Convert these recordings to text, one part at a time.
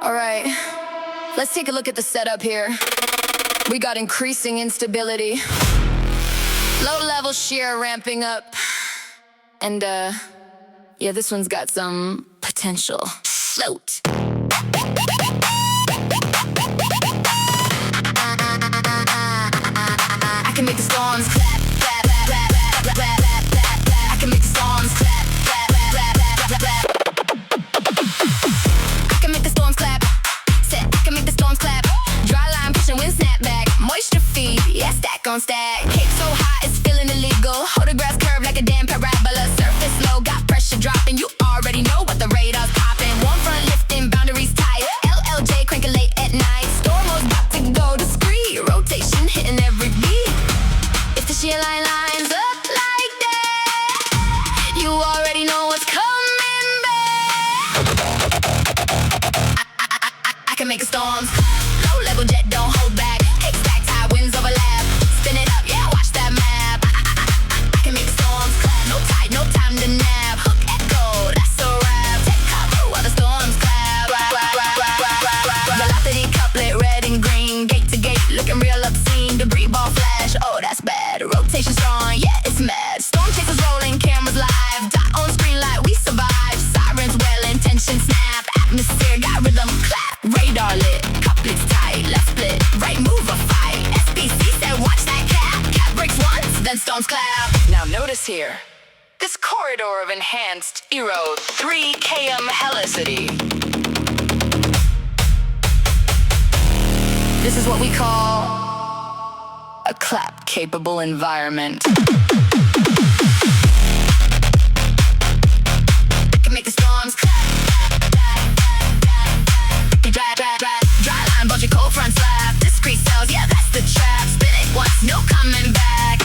Alright, let's take a look at the setup here. We got increasing instability, low-level shear ramping up, and yeah, this one's got some potential. Float. I can make the storms clap, clap, clap, clap, clap, clap, clap, clap. I can make the storms clap, clap, clap, clap, clap, clap. I can make the storms clap. Set, I can make the storms clap. Dryline, pushing wind snap back. Moisture feed, yeah, stack on stack. Cape so high, it's feeling illegal. Hold the grass curve like a damn parabola. Surface low, got pressure dropping. You already know what the radar's popping. Warm front lifting, boundaries tight. LLJ cranking late at night. Storm mode's about to go discreet. Rotation hitting every beat. If the shear line lines up like that, you already know what's coming back. I can make a storms. Low level jet, don't hold back. Exact high winds overlap. Spin it up, yeah, watch that map. I can make the storms clap. No tight, no time to nap. Hook echo, that's a wrap. Take cover while the storms clap. Velocity couplet, red and green. Gate to gate, looking real obscene. Debris ball flash, oh that's bad. Rotation strong, yeah it's mad. Storm chasers rolling, cameras live. Dot on screen like we survive. Sirens wailing, tension snap. Atmosphere got rhythm clap. Radar lit, couplets tight. Left split, right move a fight. SBC said watch that cap. Cap breaks once, then storms clap. Now notice here, this corridor of enhanced Eero 3 km helicity. This is what we call a clap-capable environment. I can make the storms clap. Dryline, bulgy cold front slap. Discrete cells, yeah, that's the trap. Spin it once, no coming back.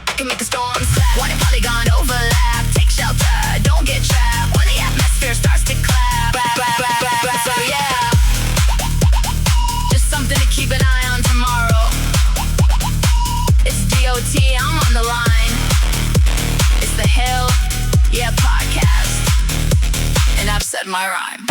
I can make the storms clap. One polygon overlap. Take shelter, don't get trapped. When the atmosphere starts to clap. So yeah, just something to keep an eye on tomorrow. It's DOT, I'm on the line. It's the Hell Yeah podcast, and I've said my rhyme.